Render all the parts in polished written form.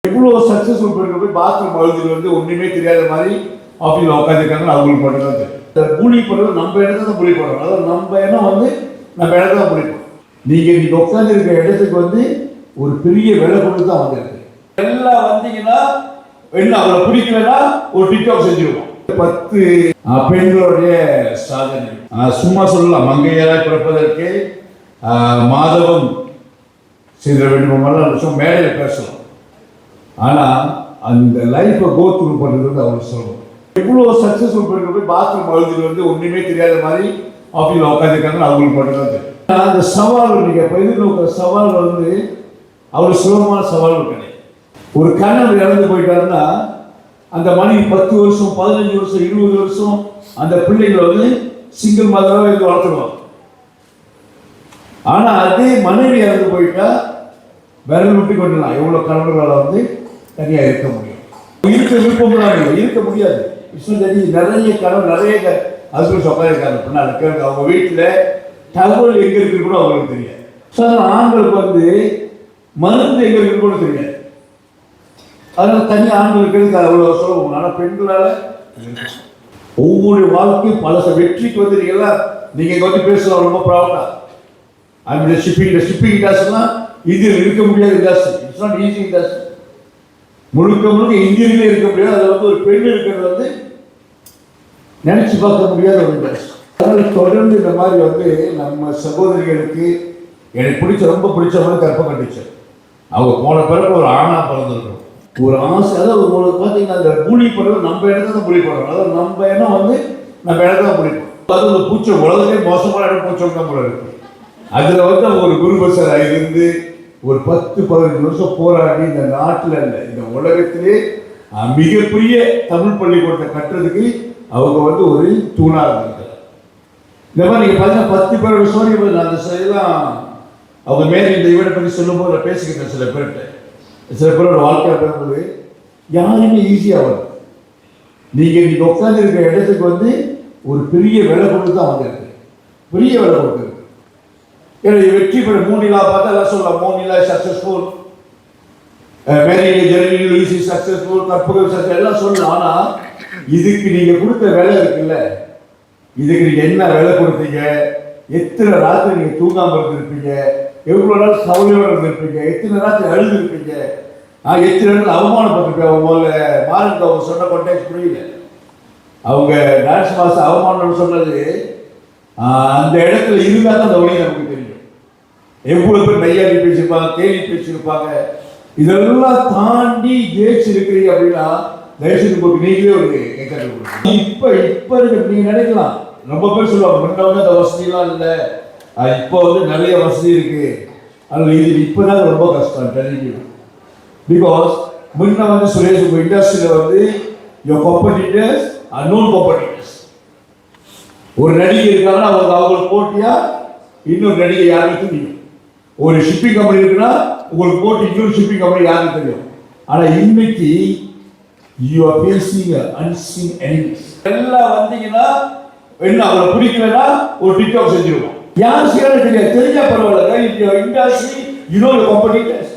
எவ்வளோ சக்ஸஸ்ஃபுல் பண்ணி போய் பாத்ரூம் அழுதுட்டு வந்து ஒன்றுமே தெரியாத மாதிரி ஆஃபீஸில் உட்காந்துருக்காங்க. அவங்களுக்கு மட்டும்தான் தெரியும். புலி பண்ணுறது நம்ம இடத்துல தான் புலி பண்ணுறோம். அதாவது நம்ம இடம் வந்து நம்ம இடத்துல தான் புலி பண்ணுறோம். நீங்கள் இன்னைக்கு உட்காந்துருக்க இடத்துக்கு வந்து ஒரு பெரிய விலை கொடுத்து தான் வந்துருக்கு. எல்லாம் வந்தீங்கன்னா என்ன அவரை பிடிக்கலன்னா ஒரு டிக்டாக் செஞ்சுருவோம். 10 பெண்களுடைய சாதனை சும்மா சொல்லலாம். மங்கையராய் பிறப்பதற்கு மாதவம் செய்த வேண்டும் மேடையில் பேசலாம். ஆனால் அந்த லைஃப்பை கோத்ரூ பண்ணுறது வந்து அவர் சொல்லணும். எவ்வளோ சக்ஸஸ்ஃபுல் பண்ணி போய் பாத்ரூம் அழுதுட்டு வந்து ஒன்றுமே தெரியாத மாதிரி ஆஃபீஸில் உட்காந்துருக்காங்கன்னு அவங்களுக்கு மட்டும்தான் தெரியும். அந்த சவால் நீங்கள் இப்போ எதிர்நோக்கிற சவால் வந்து அவ்வளோ சுலபமான சவால் கிடையாது. ஒரு கணவர் இறந்து போயிட்டாருன்னா அந்த மனைவி 10 வருஷம் 15 வருஷம் 20 வருஷம் அந்த பிள்ளைங்களை வந்து சிங்கிள் மதராக இது வளர்த்துடுவாங்க. ஆனால் அதே மனைவி இறந்து போயிட்டா விரல் விட்டு கொண்டுலாம் எவ்வளோ கணவர்களால் வந்து தனியாக இருக்க முடியும். இருக்க விருப்பம்லாம் இல்லை, இருக்க முடியாது. நிறைய கணவர் நிறைய ஹஸ்பண்ட்ஸ் உட்காந்துருக்காங்க. பின்னால் கேட்க அவங்க வீட்டில் தகவல் எங்கே இருக்குன்னு கூட அவங்களுக்கு தெரியாது. ஸோ அதனால் ஆண்களுக்கு வந்து மருந்து எங்கே இருக்குன்னு கூட தெரியாது. அதனால் தனி ஆண்களுக்கு அவ்வளோ சுலபம். ஆனால் பெண்களால் ஒவ்வொரு வாழ்க்கையும் பல வெற்றிக்கு வந்து நீங்கள் இங்கே வந்து பேசலாம். ரொம்ப ப்ராப்ளம் அந்த ஷிப்பிங் இண்டஸ்ட்ரிலாம் இந்தியில் இருக்க முடியாது industry. It's not easy industry. முழுக்க இந்தியிலே இருக்க முடியாது. அதில் வந்து ஒரு பெண் இருக்கிறது வந்து நினைச்சு பார்க்க முடியாத ஒரு இண்டஸ்ட்ரி. அதனால் தொடர்ந்து இந்த மாதிரி வந்து நம்ம சகோதரிகளுக்கு எனக்கு ரொம்ப பிடிச்ச மாதிரி கற்பை கண்டிச்சேன். அவங்க போன பிறகு ஒரு ஆணா பிறந்திருக்கணும் ஒரு ஆசை. அதாவது உங்களுக்கு பார்த்தீங்கன்னா அந்த புலி பண்ணுறது நம்ம இடத்துல தான் புலி பண்ணுறோம். அதாவது நம்ம இடம் வந்து நம்ம இடத்துல தான் புலி பண்ணுறோம். அது ஒரு பூச்சை உலகமே மோசமான இடம் பூச்சம் தான் போல இருக்கு. அதில் வந்து அவங்க ஒரு குருபசராக இருந்து ஒரு 10-15 வருஷம் போராடி இந்த நாட்டில் இல்லை இந்த உலகத்திலே மிகப்பெரிய தமிழ் பள்ளிக்கூடத்தை கட்டுறதுக்கு அவங்க வந்து ஒரு தூணாக இருந்தாங்க. இந்த மாதிரி நீங்கள் பார்த்தீங்கன்னா 10 பேரோட ஸ்டோரி அந்த இதெல்லாம் அவங்க மேலே இந்த இவனை பற்றி சொல்லும்போது நான் பேசிக்கிட்டேன். சில பேரோட வாழ்க்கையாக பேசும்போது யாருமே ஈஸியாக வரும். நீங்கள் இன்னைக்கு உட்காந்துருக்க இடத்துக்கு வந்து ஒரு பெரிய விலை கொடுத்து தான் வந்திருக்கு. பெரிய விலை கொடுத்துருக்கு. ஏன்னா வெற்றி பெற 3 நிலா பார்த்தா எல்லாம் சொல்லலாம். 3 Nila successful, Mary journey Lucy successful, Karpagam success எல்லாம் சொல்லலாம். ஆனால் இதுக்கு நீங்கள் கொடுத்த விலை இருக்குல்ல, இதுக்கு நீங்கள் என்ன விலை கொடுத்தீங்க, எத்தனை ராத்திரி நீங்கள் தூங்காமல் இருந்திருப்பீங்க, எவ்வளோ நாள் கவலையோடு இருந்திருப்பீங்க, எத்தனை ராத்திரி அழுதுருப்பீங்க, எத்தனை நாள் அவமானப்பட்டிருப்பீங்க. அவங்க முதல்ல மாறுங்க அவங்க சொன்ன கான்டெக்ட் புரியல. அவங்க டான்ஸ் மாஸ்டர் அவமானம் சொன்னது அந்த இடத்துல இருந்தால் தான் அந்த வழி நமக்கு தெரியும். எவ்வளோ பேர் நையாடி பேசியிருப்பாங்க, கேலி பேசியிருப்பாங்க. இதெல்லாம் தாண்டி ஜெயிச்சிருக்கிறீங்க அப்படின்னா தயவுசெய்து போட்டு நீங்களே ஒரு கேட்கறது. இப்போ இருக்க நீங்கள் நினைக்கலாம், ரொம்ப பேர் சொல்லுவாங்க முன்ன வந்து அந்த வசதியெல்லாம் இல்லை, இப்போ வந்து நிறைய வசதி இருக்கு. அதில் இது இப்போதான் ரொம்ப கஷ்டம் தெரியும். பிகாஸ் முன்ன வந்து சுரேஷ் இண்டஸ்ட்ரியில் வந்து யோர் காம்படிட்டர்ஸ் அன்னோன் காம்படிட்டர்ஸ். ஒரு நடிகை இருக்காங்கன்னா அவங்களுக்கு போட்டியா இன்னொரு நடிகை யாருக்கு தெரியும். ஒரு ஷிப்பிங் கம்பெனி இருக்குன்னா உங்களுக்கு போட்டி இன்னொரு ஷிப்பிங் கம்பெனி யாருக்கு தெரியும். ஆனால் இன்னைக்கு you are facing unseen enemies. எல்லாம் வந்தீங்கன்னா என்ன அவரை பிடிக்கலன்னா ஒரு டிக்டாக் செஞ்சிருவோம். யார் செய்யறது தெரியாது, தெரிஞ்சா பரவாயில்ல. இண்டஸ்ட்ரி இன்னொரு காம்படிட்டர்ஸ்.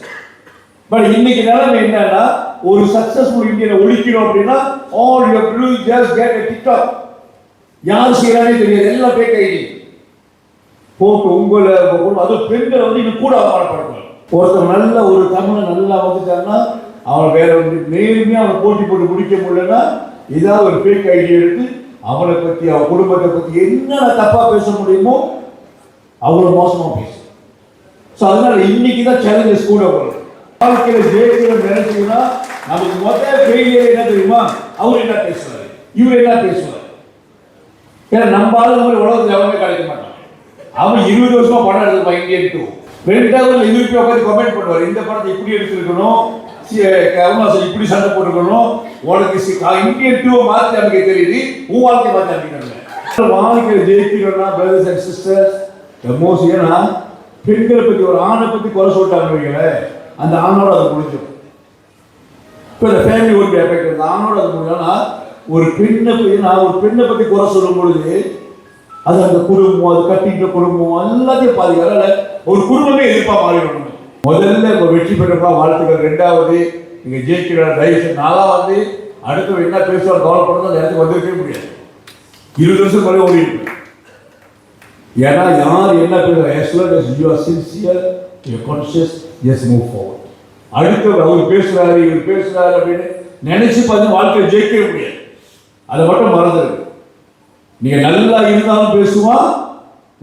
பட் இன்னைக்கு நிலைமை என்னன்னா ஒரு சக்சஸ்ஃபுல் இந்தியனை ஒழிக்கணும் அப்படின்னா all you have to just get a TikTok. யார் செய்யறானே தெரியாது, எல்லாம் ஃபேக் ஐடி போட்டு உங்களை அதுவும் பெண்களை வந்து இன்னும் கூட அவமானப்படுறாங்க. ஒருத்தர் நல்ல ஒரு தமிழை நல்லா வந்துட்டாங்கன்னா அவனை வேற வந்து நேர்மையாக அவனை போட்டி போட்டு முடிக்க முடியலன்னா ஏதாவது ஒரு ஃபேக் ஐடி எடுத்து அவனை பற்றி அவன் குடும்பத்தை பற்றி என்னென்ன தப்பாக பேச முடியுமோ அவ்வளோ மோசமாக பேசும். ஸோ அதனால இன்னைக்கு தான் சேலஞ்சஸ் கூட வரும். வாழ்க்கையில் ஜெயிக்கிற நினைச்சீங்கன்னா நமக்கு மொத்தம் ஃபெயிலியர் என்ன தெரியுமா, அவர் என்ன பேசுவார், இவர் என்ன பேசுவார். ஏன்னா நம்ம ஆளுங்க மாதிரி உலகத்தில் எவருமே கிடைக்க மாட்டான். அவன் 20 வருஷமா படம் எடுத்துப்பான் இந்தியன் 2. 2வது எதிர்ப்பு உட்காந்து கமெண்ட் பண்ணுவார், இந்த படத்தை இப்படி எடுத்துருக்கணும், இப்படி சண்டை போட்டுக்கணும், உனக்கு இந்தியன் 2 மாற்றி நமக்கு தெரியுது, உன் வாழ்க்கை மாற்றி அமைக்கணும். வாழ்க்கையில் ஜெயிக்கணும்னா பிரதர்ஸ் அண்ட் சிஸ்டர்ஸ் மோஸ்ட். ஏன்னா பெண்களை பற்றி ஒரு ஆணை பற்றி குறை சொல்லிட்டாங்க, அந்த ஆணோட அது முடிஞ்சிடும். இப்போ இந்த ஃபேமிலி ஒர்க் எஃபெக்ட் அந்த ஆணோட அது முடியும்னா ஒரு பெண்ணை பற்றி குறை சொல்லும் பொழுது அது அந்த குடும்பம், அது கட்டிக்கிட்ட குடும்பம் எல்லாத்தையும் பாதிக்காத ஒரு குடும்பமே எதிர்ப்பாக மாறிடணும். முதல்ல இப்போ வெற்றி பெற்றப்பா வாழ்த்துக்கள். 2வது நீங்கள் ஜெயிக்கிறார் தயவுசெய்து நாளாக வந்து அடுத்து என்ன பேசுவார் கவலைப்படுறது அந்த இடத்துக்கு வந்திருக்கவே முடியாது. 20 வருஷம் மேலே ஓடி இருக்கு. ஏன்னா யார் என்ன பேசுகிறார், as long as you are sincere, you are conscious, just move forward. அடுத்து அவர் பேசுகிறாரு இவர் பேசுகிறாரு அப்படின்னு நினைச்சு பார்த்து வாழ்க்கையை ஜெயிக்கவே முடியாது. அதை மட்டும் மறந்துருக்கு. நீங்கள் நல்லா இருந்தாலும் பேசுவான்,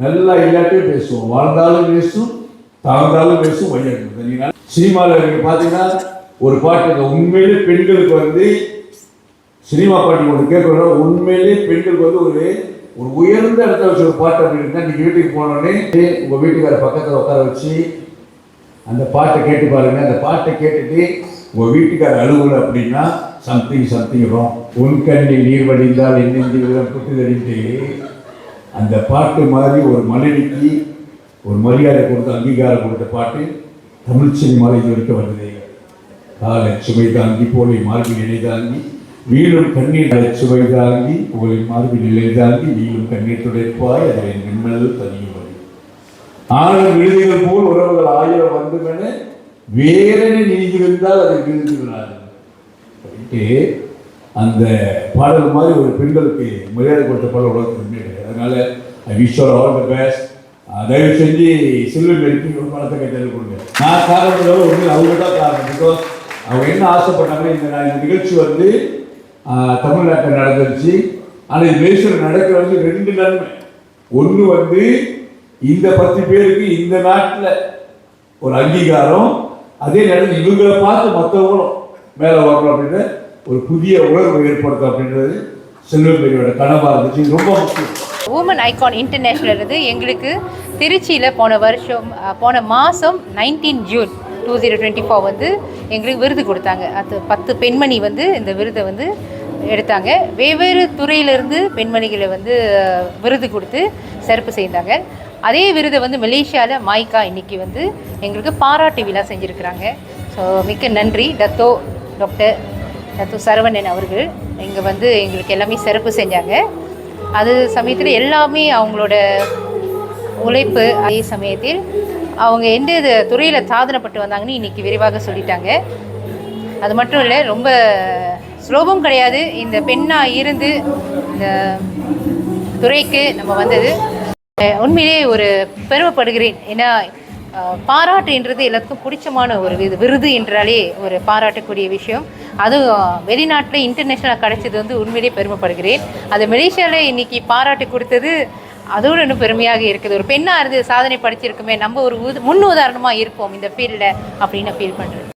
நல்லா இல்லாட்டியும் பேசுவோம், வாழ்ந்தாலும் பேசும், தாழ்ந்தாலும் பேசும், வையாட்டு. சினிமாவில் நீங்கள் பார்த்தீங்கன்னா ஒரு பாட்டு உண்மையிலே பெண்களுக்கு வந்து சினிமா பாட்டு ஒன்று கேட்குறோம். உண்மையிலே பெண்களுக்கு வந்து ஒரு உயர்ந்த இடத்துல வச்சு ஒரு பாட்டு அப்படின்னா நீங்கள் வீட்டுக்கு போனோடனே உங்கள் வீட்டுக்கார பக்கத்தில் உட்கார வச்சு அந்த பாட்டை கேட்டு பாருங்க. அந்த பாட்டை கேட்டுட்டு உங்கள் வீட்டுக்கார அழுவலை அப்படின்னா சம்திங் ராங். உன் கண்ணில் நீர் வடிந்தால் என்னென்று விதம் புட்டுதடிட்டு அந்த பாட்டு மாதிரி ஒரு மனைவிக்கு ஒரு மரியாதை கொடுத்து அங்கீகாரம் கொடுத்த பாட்டு தமிழ் சினிமாவில் இது வரைக்கும் வருது. காலை சுமை தாங்கி போலை மார்பில் நிலை தாங்கி வீழும் கண்ணீர் சுவை தாங்கி போலை மார்பில் நிலை தாங்கி வீழும் கண்ணீர் துடைப்பாய் அதில் நிம்மல் தனியும் ஆயிரம் விழுதுகள் போல் உறவுகள் 1000 வந்துமென வேறென நீங்கிருந்தால் அதை விழுந்துகிறார்கள். அந்த பாடல் மாதிரி ஒரு பெண்களுக்கு மரியாதை கொடுத்த பாடல் உலகத்துக்கு கிடையாது. அதனால I wish you all the best. தயவு செஞ்சு சில்வர் மெடிக்கு ஒரு பணத்தை கைத்தறி கொடுங்க. நான் காரணம் ஒன்று அவங்க தான் காரணம். பிகாஸ் அவங்க என்ன ஆசைப்பட்டாங்க, இந்த நிகழ்ச்சி வந்து தமிழ்நாட்டில் நடந்துருச்சு. ஆனால் இது மலேசியாவில் நடக்கிறது 2 நன்மை. ஒன்று வந்து இந்த 10 பேருக்கு இந்த நாட்டில் ஒரு அங்கீகாரம், அதே நேரத்தில் இவங்களை பார்த்து மற்றவங்களும் மேலே வரணும் அப்படின்ற ஒரு புதிய உணர்வு ஏற்படுத்தும் அப்படின்றது செல்வமேரியோட கனவாக இருந்துச்சு. ரொம்ப முக்கியம். உமன் ஐகான் இன்டர்நேஷ்னல் இருந்து எங்களுக்கு திருச்சியில் போன மாதம் 19 ஜூன் 2024 வந்து எங்களுக்கு விருது கொடுத்தாங்க. அது 10 பெண்மணி வந்து இந்த விருதை வந்து எடுத்தாங்க. வெவ்வேறு துறையிலிருந்து பெண்மணிகளை வந்து விருது கொடுத்து சிறப்பு செய்தாங்க. அதே விருதை வந்து மலேசியாவில் மாய்கா இன்னைக்கு வந்து எங்களுக்கு பாராட்டு விழா செஞ்சுருக்கிறாங்க. ஸோ மிக்க நன்றி டாக்டர் சரவணன் அவர்கள் இங்கே வந்து எங்களுக்கு எல்லாமே சிறப்பு செஞ்சாங்க. அது சமயத்தில் எல்லாமே அவங்களோட உழைப்பு, அதே சமயத்தில் அவங்க எந்த துறையில் சாதனைப்பட்டு வந்தாங்கன்னு இன்றைக்கி விரிவாக சொல்லிட்டாங்க. அது மட்டும் இல்லை, ரொம்ப சுலபம் கிடையாது இந்த பெண்ணாக இருந்து இந்த துறைக்கு நம்ம வந்தது. உண்மையிலே ஒரு பெருமைப்படுகிறேன். ஏன்னா பாராட்டுன்றது எல்லாத்துக்கும் பிடிச்சமான ஒரு விருது என்றாலே ஒரு பாராட்டக்கூடிய விஷயம். அதுவும் வெளிநாட்டில் இன்டர்நேஷ்னலாக கிடைச்சது வந்து உண்மையிலே பெருமைப்படுகிறேன். அது மலேசியாவில் இன்றைக்கி பாராட்டு கொடுத்தது அதோடு இன்னும் பெருமையாக இருக்குது. ஒரு பெண்ணாக இருந்து சாதனை படிச்சிருக்குமே, நம்ம ஒரு முன் உதாரணமாக இருப்போம் இந்த ஃபீல்டில் அப்படின்னு ஃபீல் பண்ணுறேன்.